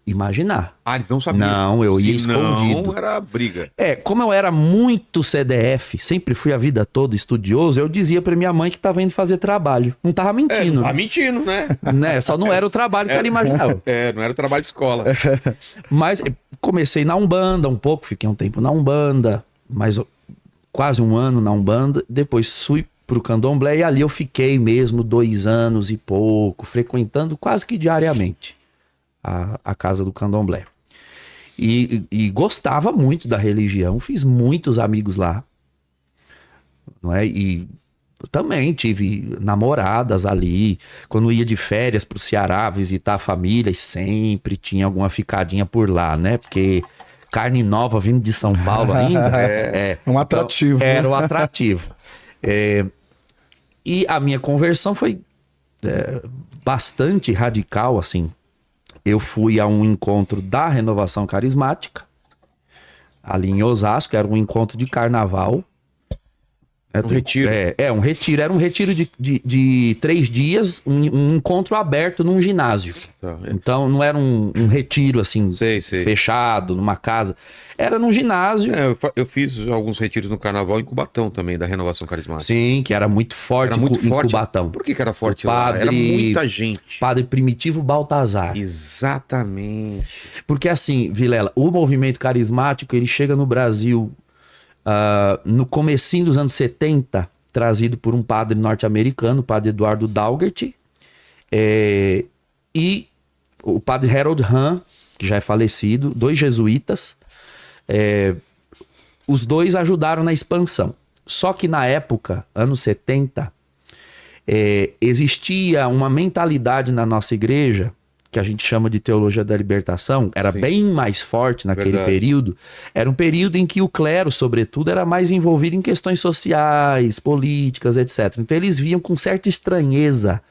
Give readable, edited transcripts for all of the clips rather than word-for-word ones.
imaginar. Ah, eles não sabiam? Não, eu ia escondido. Não, era briga. Como eu era muito CDF, sempre fui a vida toda estudioso, eu dizia pra minha mãe que tava indo fazer trabalho. Não tava mentindo. Não tava mentindo, né? Só não era o trabalho que ela imaginava. Não era trabalho de escola. Mas comecei na Umbanda um pouco, fiquei um tempo na Umbanda, mas quase um ano na Umbanda, depois fui pro Candomblé e ali eu fiquei mesmo 2 anos e pouco, frequentando quase que diariamente a casa do Candomblé. E gostava muito da religião, fiz muitos amigos lá, não é? E também tive namoradas ali, quando ia de férias pro Ceará visitar a família, e sempre tinha alguma ficadinha por lá, né? Porque carne nova vindo de São Paulo ainda um atrativo. Então, era um atrativo. E a minha conversão foi bastante radical, assim. Eu fui a um encontro da Renovação Carismática, ali em Osasco, era um encontro de carnaval. Um retiro. Um retiro. Era um retiro de 3 dias, um encontro aberto num ginásio. Então não era um retiro assim, sei. fechado, numa casa. Era num ginásio. Eu fiz alguns retiros no carnaval em Cubatão também, da Renovação Carismática. Sim, que era muito forte, era muito forte. Em Cubatão. Por que era forte lá? Era muita gente. Padre Primitivo Baltazar. Exatamente. Porque assim, Vilela, o movimento carismático, ele chega no Brasil no comecinho dos anos 70, trazido por um padre norte-americano, o padre Eduardo Daugert, e o padre Harold Hahn, que já é falecido, 2 jesuítas. Os 2 ajudaram na expansão. Só que na época, anos 70, existia uma mentalidade na nossa igreja, que a gente chama de teologia da libertação, era bem mais forte naquele período. Era um período em que o clero, sobretudo, era mais envolvido em questões sociais, políticas, etc. Então eles viam com certa estranheza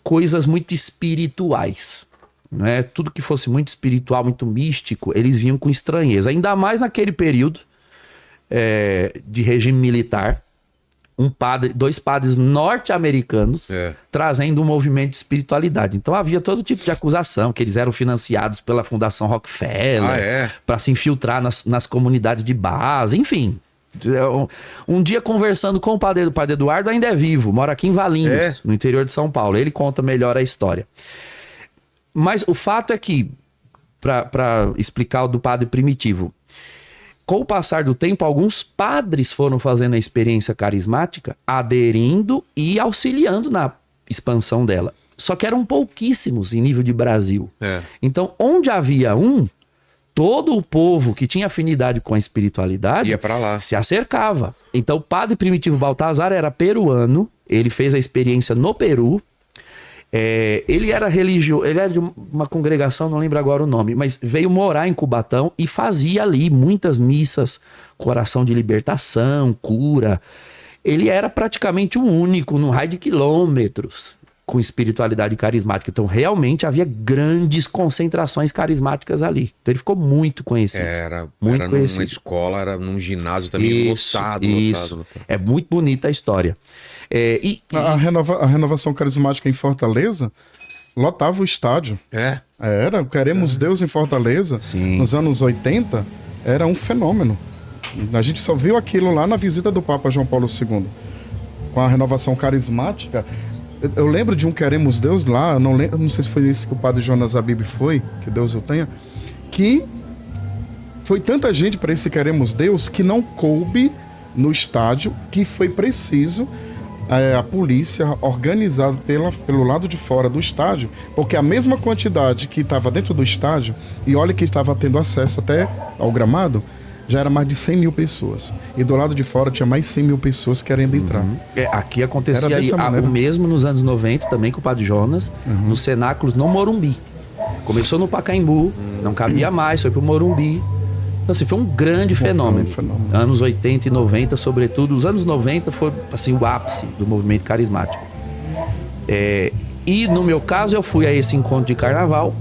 coisas muito espirituais. Né? Tudo que fosse muito espiritual, muito místico, eles viam com estranheza. Ainda mais naquele período de regime militar. 2 padres norte-americanos trazendo um movimento de espiritualidade. Então havia todo tipo de acusação, que eles eram financiados pela Fundação Rockefeller para se infiltrar nas comunidades de base, enfim. Um dia conversando com o padre Eduardo, ainda é vivo, mora aqui em Valinhos, no interior de São Paulo. Ele conta melhor a história. Mas o fato é que, para explicar o do padre Primitivo, com o passar do tempo, alguns padres foram fazendo a experiência carismática, aderindo e auxiliando na expansão dela. Só que eram pouquíssimos em nível de Brasil. Então, onde havia todo o povo que tinha afinidade com a espiritualidade ia para lá, se acercava. Então, o padre Primitivo Baltazar era peruano, ele fez a experiência no Peru. Ele era religioso, ele era de uma congregação, não lembro agora o nome, mas veio morar em Cubatão e fazia ali muitas missas, oração de libertação, cura. Ele era praticamente o único, num raio de quilômetros, com espiritualidade carismática. Então realmente havia grandes concentrações carismáticas ali. Então ele ficou muito conhecido. Era muito conhecido. Numa escola, era num ginásio também lotado. É muito bonita a história. A renovação carismática em Fortaleza lotava o estádio. Era, Queremos Deus em Fortaleza. Sim. Nos anos 80, era um fenômeno. A gente só viu aquilo lá na visita do Papa João Paulo II. Com a renovação carismática, eu lembro de um Queremos Deus lá, não sei se foi esse que o padre Jonas Abib foi, que Deus o tenha, que foi tanta gente para esse Queremos Deus que não coube no estádio, que foi preciso a polícia organizada pelo lado de fora do estádio, porque a mesma quantidade que estava dentro do estádio, e olha que estava tendo acesso até ao gramado, já era mais de 100 mil pessoas. E do lado de fora tinha mais 100 mil pessoas querendo entrar. Aqui acontecia o mesmo nos anos 90 também com o Padre Jonas, nos cenáculos no Morumbi. Começou no Pacaembu, não cabia mais, foi pro Morumbi. Então, assim, foi um grande fenômeno. Anos 80 e 90, sobretudo. Os anos 90 foi assim, o ápice do movimento carismático. E no meu caso, eu fui a esse encontro de carnaval.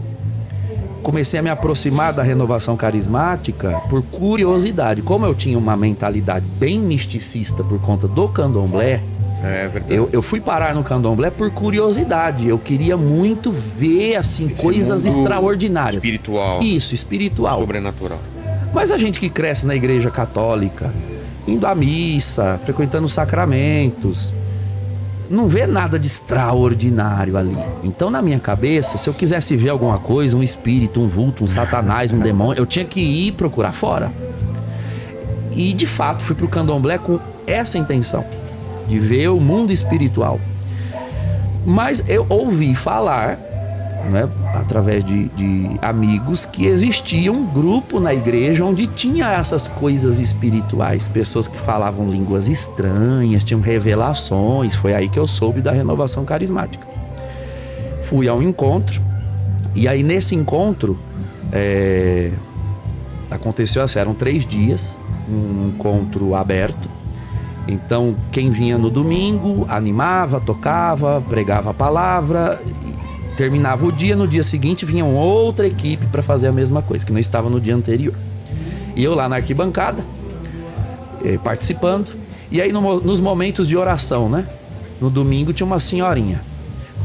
Comecei a me aproximar da renovação carismática por curiosidade. Como eu tinha uma mentalidade bem misticista por conta do candomblé, É verdade. Eu fui parar no candomblé por curiosidade. Eu queria muito ver, assim, Esse coisas mundo extraordinárias. espiritual. Isso, espiritual. Sobrenatural. Mas a gente que cresce na igreja católica, indo à missa, frequentando os sacramentos, não vê nada de extraordinário ali. Então, na minha cabeça, se eu quisesse ver alguma coisa, um espírito, um vulto, um satanás, um demônio, eu tinha que ir procurar fora. E, de fato, fui pro candomblé com essa intenção, de ver o mundo espiritual. Mas eu ouvi falar, né, através de amigos, que existia um grupo na igreja onde tinha essas coisas espirituais, pessoas que falavam línguas estranhas, tinham revelações. Foi aí que eu soube da renovação carismática. Fui ao encontro, e aí nesse encontro aconteceu assim, eram 3 dias, um encontro aberto. Então quem vinha no domingo animava, tocava, pregava a palavra, terminava o dia, no dia seguinte vinha outra equipe para fazer a mesma coisa, que não estava no dia anterior. E eu lá na arquibancada, participando. E aí nos momentos de oração, né? No domingo tinha uma senhorinha.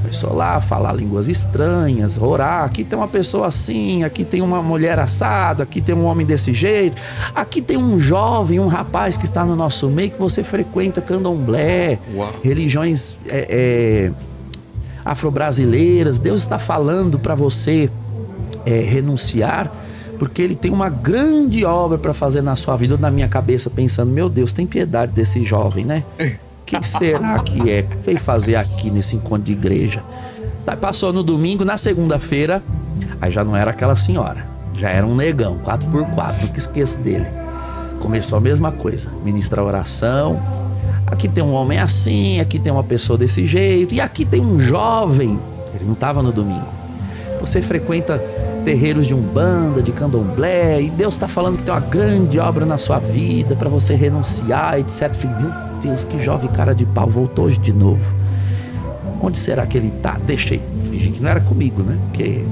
Começou lá a falar línguas estranhas, orar. Aqui tem uma pessoa assim, aqui tem uma mulher assada, aqui tem um homem desse jeito. Aqui tem um jovem, um rapaz que está no nosso meio, que você frequenta candomblé, religiões afro-brasileiras. Deus está falando para você renunciar, porque Ele tem uma grande obra para fazer na sua vida. Eu, na minha cabeça, pensando, meu Deus, tem piedade desse jovem, né? O que será que veio fazer aqui nesse encontro de igreja? Passou no domingo, na segunda-feira, aí já não era aquela senhora, já era um negão, 4x4, nunca esqueço dele. Começou a mesma coisa, ministrar oração. Aqui tem um homem assim, aqui tem uma pessoa desse jeito, e aqui tem um jovem. Ele não estava no domingo. Você frequenta terreiros de umbanda, de candomblé, e Deus está falando que tem uma grande obra na sua vida para você renunciar, etc. Filho, meu Deus, que jovem cara de pau, voltou hoje de novo. Onde será que ele tá? Deixei, fingi que não era comigo, né? Porque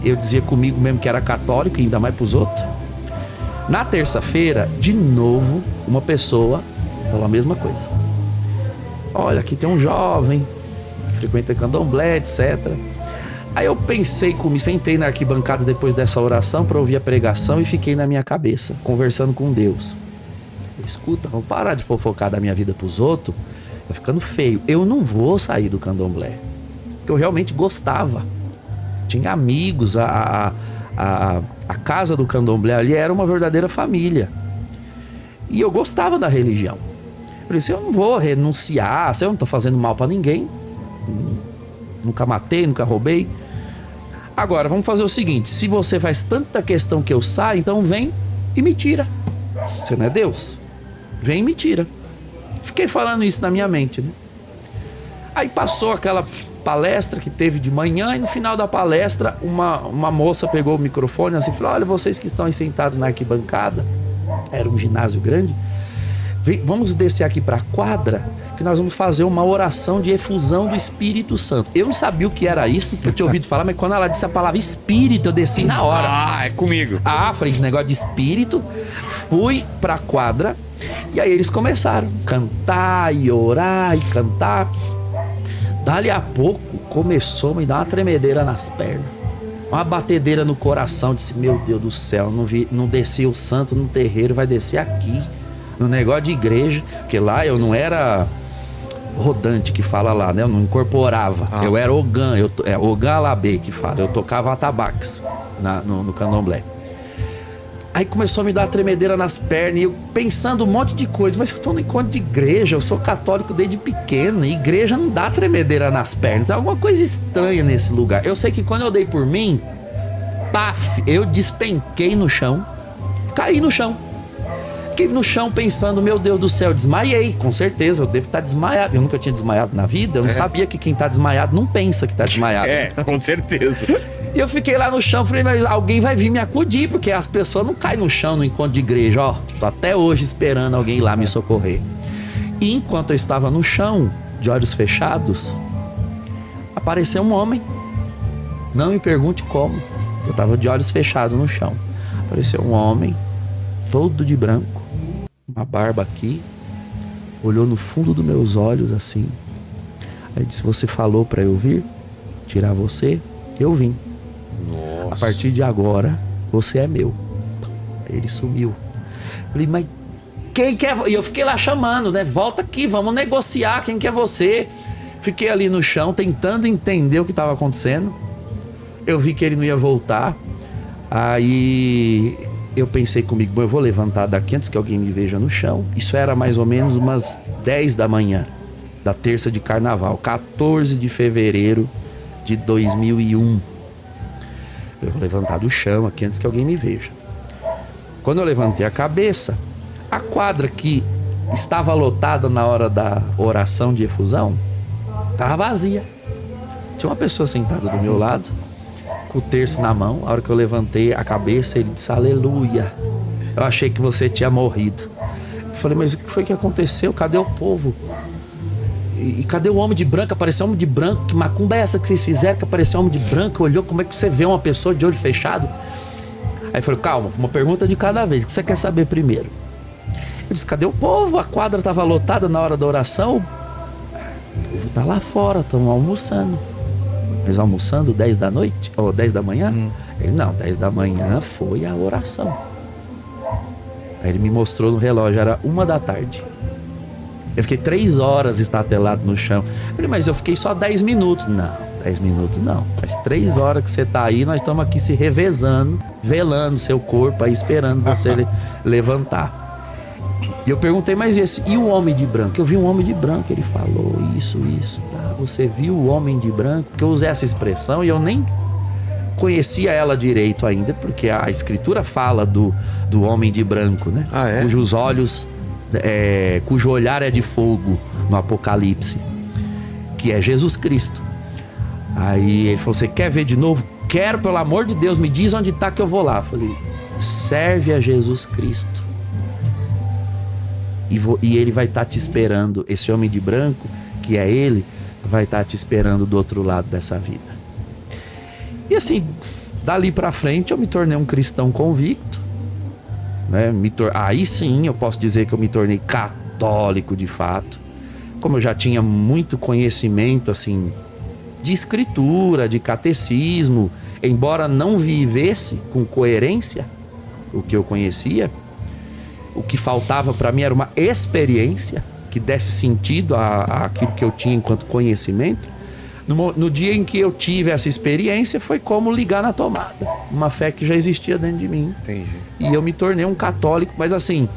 eu dizia comigo mesmo que era católico, e ainda mais pros outros. Na terça-feira, de novo, uma pessoa falou a mesma coisa. Olha, aqui tem um jovem que frequenta candomblé, etc. Aí eu pensei comigo, sentei na arquibancada depois dessa oração para ouvir a pregação e fiquei na minha cabeça, conversando com Deus. Escuta, vamos parar de fofocar da minha vida pros outros, tá ficando feio. Eu não vou sair do candomblé, porque eu realmente gostava. Tinha amigos, a casa do candomblé ali era uma verdadeira família. E eu gostava da religião. Eu falei assim, eu não vou renunciar, eu não tô fazendo mal pra ninguém. Nunca matei, nunca roubei. Agora, vamos fazer o seguinte, se você faz tanta questão que eu saia, então vem e me tira. Você não é Deus? Vem e me tira. Fiquei falando isso na minha mente, né? Aí passou aquela palestra que teve de manhã, e no final da palestra uma moça pegou o microfone assim e falou, olha, vocês que estão aí sentados na arquibancada, era um ginásio grande, vamos descer aqui para a quadra, que nós vamos fazer uma oração de efusão do Espírito Santo. Eu não sabia o que era isso, porque eu tinha ouvido falar, mas quando ela disse a palavra espírito, eu desci na hora. Ah, é comigo. Falei, esse negócio de espírito. Fui pra quadra, e aí eles começaram a cantar e orar e cantar. Dali a pouco começou a me dar uma tremedeira nas pernas, uma batedeira no coração. Disse, meu Deus do céu, não desceu o santo no terreiro, vai descer aqui no negócio de igreja, porque lá eu não era rodante que fala lá, né? Eu não incorporava. Eu era Ogã, Ogã Alabê que fala. Eu tocava atabaques no candomblé. Aí começou a me dar uma tremedeira nas pernas, e eu pensando um monte de coisa, mas eu tô no encontro de igreja, eu sou católico desde pequeno, e igreja não dá tremedeira nas pernas, tem alguma coisa estranha nesse lugar. Eu sei que quando eu dei por mim, paf, eu despenquei no chão, caí no chão. Fiquei no chão pensando, meu Deus do céu, desmaiei, com certeza, eu devo estar desmaiado. Eu nunca tinha desmaiado na vida, eu não sabia que quem tá desmaiado não pensa que tá desmaiado. Com certeza. E eu fiquei lá no chão, falei, mas alguém vai vir me acudir, porque as pessoas não caem no chão no encontro de igreja, ó. Tô até hoje esperando alguém ir lá me socorrer. E enquanto eu estava no chão, de olhos fechados, apareceu um homem. Não me pergunte como, eu estava de olhos fechados no chão. Apareceu um homem, todo de branco, uma barba aqui, olhou no fundo dos meus olhos assim. Aí disse, você falou pra eu vir tirar você? Eu vim. Nossa. A partir de agora, você é meu. Aí ele sumiu. Falei, mas quem quer... E eu fiquei lá chamando, né? Volta aqui, vamos negociar, quem quer você? Fiquei ali no chão, tentando entender o que estava acontecendo. Eu vi que ele não ia voltar. Aí eu pensei comigo, bom, eu vou levantar daqui antes que alguém me veja no chão. Isso era mais ou menos umas 10 da manhã, da terça de carnaval, 14 de fevereiro de 2001. Eu vou levantar do chão aqui antes que alguém me veja. Quando eu levantei a cabeça, a quadra que estava lotada na hora da oração de efusão estava vazia. Tinha uma pessoa sentada do meu lado, com o terço na mão. A hora que eu levantei a cabeça, ele disse, aleluia. Eu achei que você tinha morrido. Eu falei, mas o que foi que aconteceu? Cadê o povo? E cadê o homem de branco? Apareceu um homem de branco. Que macumba é essa que vocês fizeram? Que apareceu um homem de branco, olhou, como é que você vê uma pessoa de olho fechado? Aí eu falei, calma, uma pergunta de cada vez. O que você quer saber primeiro? Eu disse, cadê o povo? A quadra estava lotada na hora da oração. O povo tá lá fora, estão almoçando. Eles almoçando 10 da noite? Ou 10 da manhã? Ele, não, 10 da manhã foi a oração. Aí ele me mostrou no relógio, era 1 da tarde. Eu fiquei 3 horas estatelado no chão. Eu falei, mas eu fiquei só 10 minutos. Não, 10 minutos não. Faz 3 horas que você tá aí, nós estamos aqui se revezando, velando seu corpo aí, esperando você levantar. E eu perguntei, mas e o homem de branco? Eu vi um homem de branco, ele falou isso. Ah, você viu o homem de branco? Porque eu usei essa expressão e eu nem conhecia ela direito ainda, porque a escritura fala do homem de branco, né? Ah, é? Cujos olhos... cujo olhar é de fogo no Apocalipse, que é Jesus Cristo. Aí ele falou, você quer ver de novo? Quero, pelo amor de Deus, me diz onde tá que eu vou lá. Eu falei, serve a Jesus Cristo e ele vai estar te esperando. Esse homem de branco, que é ele, vai estar te esperando do outro lado dessa vida. E assim, dali pra frente eu me tornei um cristão convicto, né? Aí sim eu posso dizer que eu me tornei católico de fato. Como eu já tinha muito conhecimento assim de escritura, de catecismo, embora não vivesse com coerência o que eu conhecia, o que faltava para mim era uma experiência que desse sentido àquilo que eu tinha enquanto conhecimento. No dia em que eu tive essa experiência, foi como ligar na tomada. Uma fé que já existia dentro de mim. Entendi. E eu me tornei um católico, mas assim,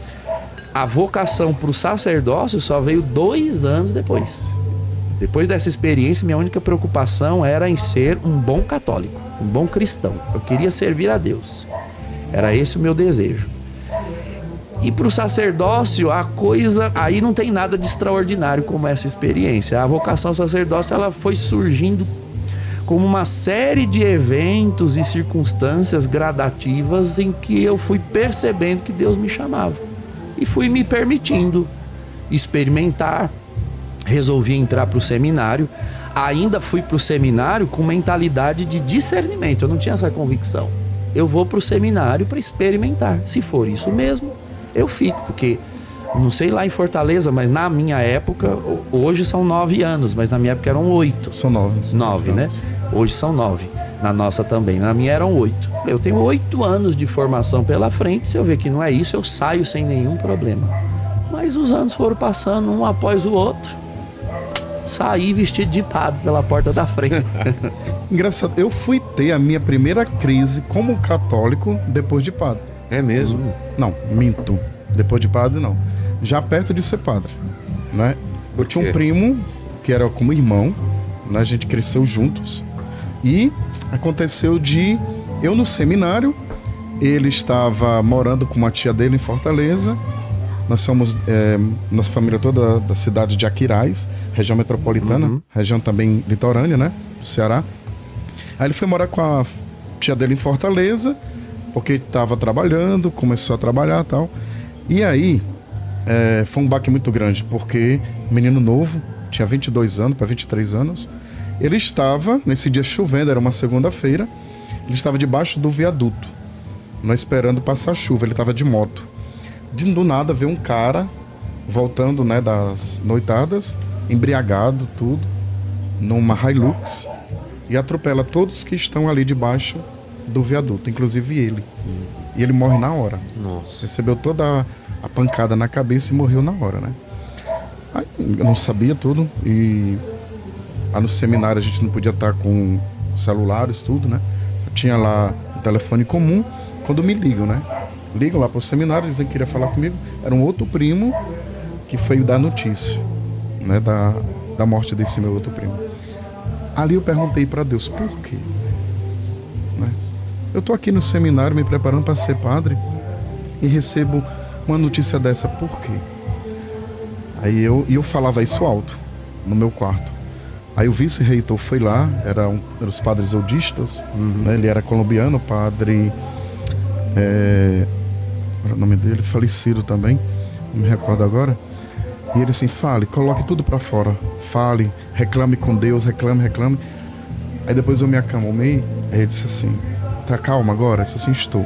a vocação para o sacerdócio só veio 2 anos depois. Depois dessa experiência, minha única preocupação era em ser um bom católico, um bom cristão. Eu queria servir a Deus. Era esse o meu desejo. E para o sacerdócio, a coisa aí não tem nada de extraordinário como essa experiência. A vocação ao sacerdócio, ela foi surgindo como uma série de eventos e circunstâncias gradativas em que eu fui percebendo que Deus me chamava. E fui me permitindo experimentar. Resolvi entrar para o seminário. Ainda fui para o seminário com mentalidade de discernimento. Eu não tinha essa convicção. Eu vou para o seminário para experimentar. Se for isso mesmo, eu fico, porque não sei lá em Fortaleza, mas na minha época, hoje são 9 anos, mas na minha época eram 8. São 9. 9, né? Hoje são 9. Na nossa também. Na minha eram 8. Eu tenho 8 anos de formação pela frente. Se eu ver que não é isso, eu saio sem nenhum problema. Mas os anos foram passando um após o outro. Saí vestido de padre pela porta da frente. Engraçado, eu fui ter a minha primeira crise como católico depois de padre. É mesmo? Não, minto. Depois de padre, não. Já perto de ser padre, né? Eu tinha um primo que era como irmão, né? A gente cresceu juntos. E aconteceu de... Eu no seminário, ele estava morando com uma tia dele em Fortaleza. Nós somos, nossa família toda da cidade de Aquiraz, região metropolitana, região também litorânea, né? Do Ceará. Aí ele foi morar com a tia dele em Fortaleza, porque estava trabalhando, começou a trabalhar e tal. E aí, foi um baque muito grande, porque menino novo, tinha 22 anos para 23 anos, ele estava, nesse dia chovendo, era uma segunda-feira, ele estava debaixo do viaduto, não esperando passar a chuva, ele estava de moto. Do nada veio um cara voltando, né, das noitadas, embriagado, tudo, numa Hilux, e atropela todos que estão ali debaixo do viaduto, inclusive ele. E ele morre na hora. Nossa. Recebeu toda a pancada na cabeça e morreu na hora, né? Aí, eu não sabia tudo, e lá no seminário a gente não podia estar com celulares, tudo, né? Só tinha lá o telefone comum. Quando me ligam, né? Ligam lá pro seminário, dizem que queria falar comigo. Era um outro primo que foi dar notícia, né? Da morte desse meu outro primo. Ali eu perguntei para Deus, por quê? Né? Eu tô aqui no seminário me preparando para ser padre e recebo uma notícia dessa, por quê? Aí eu falava isso alto, no meu quarto. Aí o vice-reitor foi lá, eram os padres eudistas, né? Ele era colombiano, padre... Era o nome dele, falecido também, não me recordo agora. E ele assim, fale, coloque tudo pra fora, fale, reclame com Deus, reclame. Aí depois eu me acalmei, aí ele disse assim, tá calma agora? Eu disse assim, estou.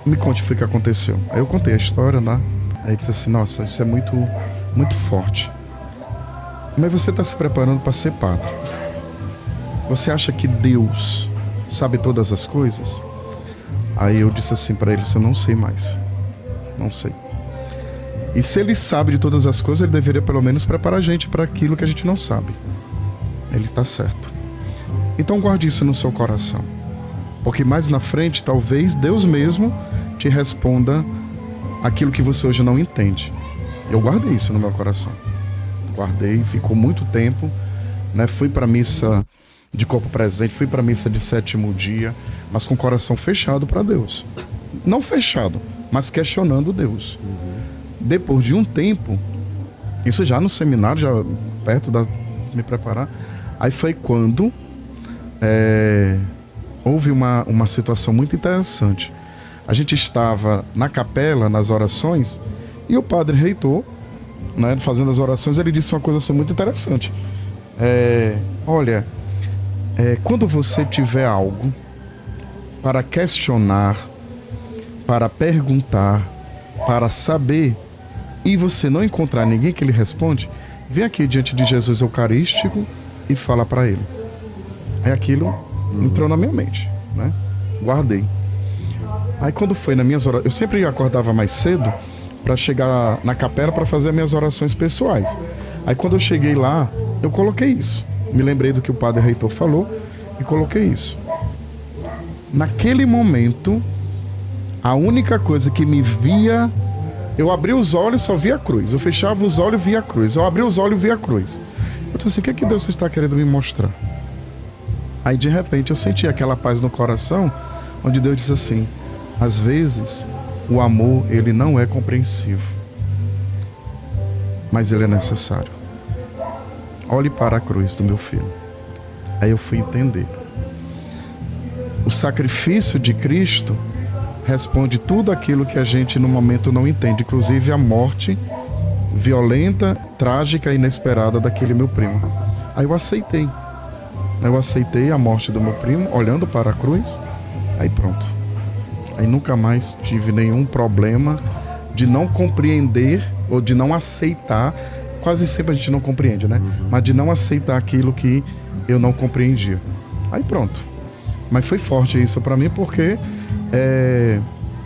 Me conte o que aconteceu. Aí eu contei a história, né? Aí ele disse assim, nossa, isso é muito, muito forte. Mas você está se preparando para ser padre. Você acha que Deus sabe todas as coisas? Aí eu disse assim para ele, eu não sei mais. Não sei. E se ele sabe de todas as coisas, ele deveria pelo menos preparar a gente para aquilo que a gente não sabe. Ele está certo. Então guarde isso no seu coração. Porque mais na frente, talvez Deus mesmo te responda aquilo que você hoje não entende. Eu guardei isso no meu coração. Guardei, ficou muito tempo, né? Fui para missa de corpo presente, fui para missa de sétimo dia, mas com o coração fechado para Deus. Não fechado, mas questionando Deus. Depois de um tempo, isso já no seminário, já perto de me preparar, aí foi quando houve uma situação muito interessante. A gente estava na capela, nas orações, e o padre reitor, né, fazendo as orações, ele disse uma coisa assim, muito interessante. Olha, quando você tiver algo para questionar, para perguntar, para saber, e você não encontrar ninguém que lhe responde, vem aqui diante de Jesus Eucarístico e fala para ele. Aí aquilo entrou na minha mente, né? Guardei. Aí quando foi nas minhas orações, eu sempre acordava mais cedo para chegar na capela para fazer minhas orações pessoais. Aí quando eu cheguei lá, eu coloquei isso. Me lembrei do que o padre reitor falou e coloquei isso. Naquele momento, a única coisa que me via, eu abri os olhos e só via a cruz. Eu fechava os olhos e via a cruz. Eu abri os olhos e via a cruz. Eu disse assim, o que é que Deus está querendo me mostrar? Aí de repente eu senti aquela paz no coração, onde Deus disse assim, às vezes o amor ele não é compreensivo, mas ele é necessário. Olhe para a cruz do meu filho. Aí eu fui entender. O sacrifício de Cristo responde tudo aquilo que a gente no momento não entende, inclusive a morte violenta, trágica e inesperada daquele meu primo. Aí eu aceitei. Eu aceitei a morte do meu primo, olhando para a cruz, aí pronto. Aí nunca mais tive nenhum problema de não compreender ou de não aceitar. Quase sempre a gente não compreende, né? Mas de não aceitar aquilo que eu não compreendia. Aí pronto. Mas foi forte isso pra mim porque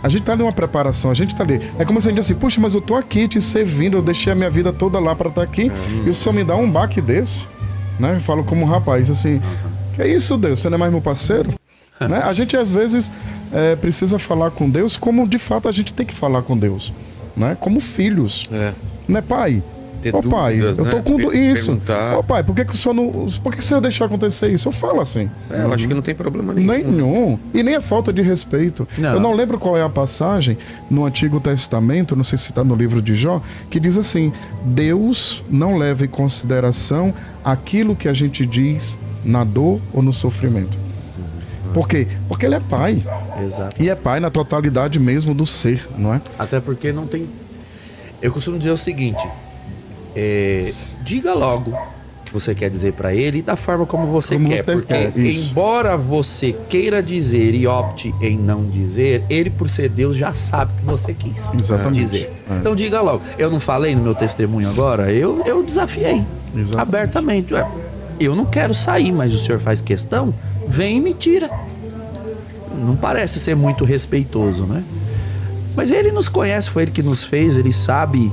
a gente tá ali numa preparação, a gente tá ali. É como se a gente diz assim, puxa, mas eu tô aqui te servindo, eu deixei a minha vida toda lá pra estar aqui e o Senhor me dá um baque desse, né? Eu falo como um rapaz assim, que é isso, Deus? Você não é mais meu parceiro? Né? A gente às vezes precisa falar com Deus como de fato a gente tem que falar com Deus, né? Como filhos, né, pai? Ô pai, eu tô com isso. Ô pai, por que o senhor não. Por que o senhor deixou acontecer isso? Eu falo assim. Eu acho que não tem problema nenhum. Nenhum. E nem é falta de respeito. Não. Eu não lembro qual é a passagem no Antigo Testamento, não sei se está no livro de Jó, que diz assim: Deus não leva em consideração aquilo que a gente diz na dor ou no sofrimento. Por quê? Porque ele é pai. Exato. E é pai na totalidade mesmo do ser, não é? Até porque não tem... Eu costumo dizer o seguinte... diga logo que que você quer dizer para ele e da forma como você Como quer. você Porque, quer, isso. embora você queira dizer e opte em não dizer, ele, por ser Deus, já sabe o que você quis Exatamente. dizer. É. Então diga logo. Eu não falei no meu testemunho agora? Eu desafiei. Exatamente. Abertamente. Ué, eu não quero sair, mas o senhor faz questão, vem e me tira. Não parece ser muito respeitoso, né? Mas ele nos conhece, foi ele que nos fez, ele sabe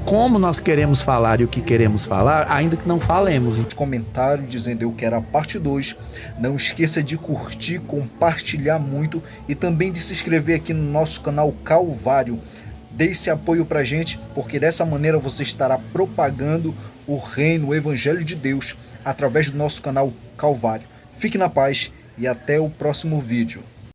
como nós queremos falar e o que queremos falar, ainda que não falemos. Comentário dizendo eu quero a parte 2. Não esqueça de curtir, compartilhar muito e também de se inscrever aqui no nosso canal Calvário. Dê esse apoio pra gente, porque dessa maneira você estará propagando o reino, o evangelho de Deus através do nosso canal Calvário. Fique na paz e até o próximo vídeo.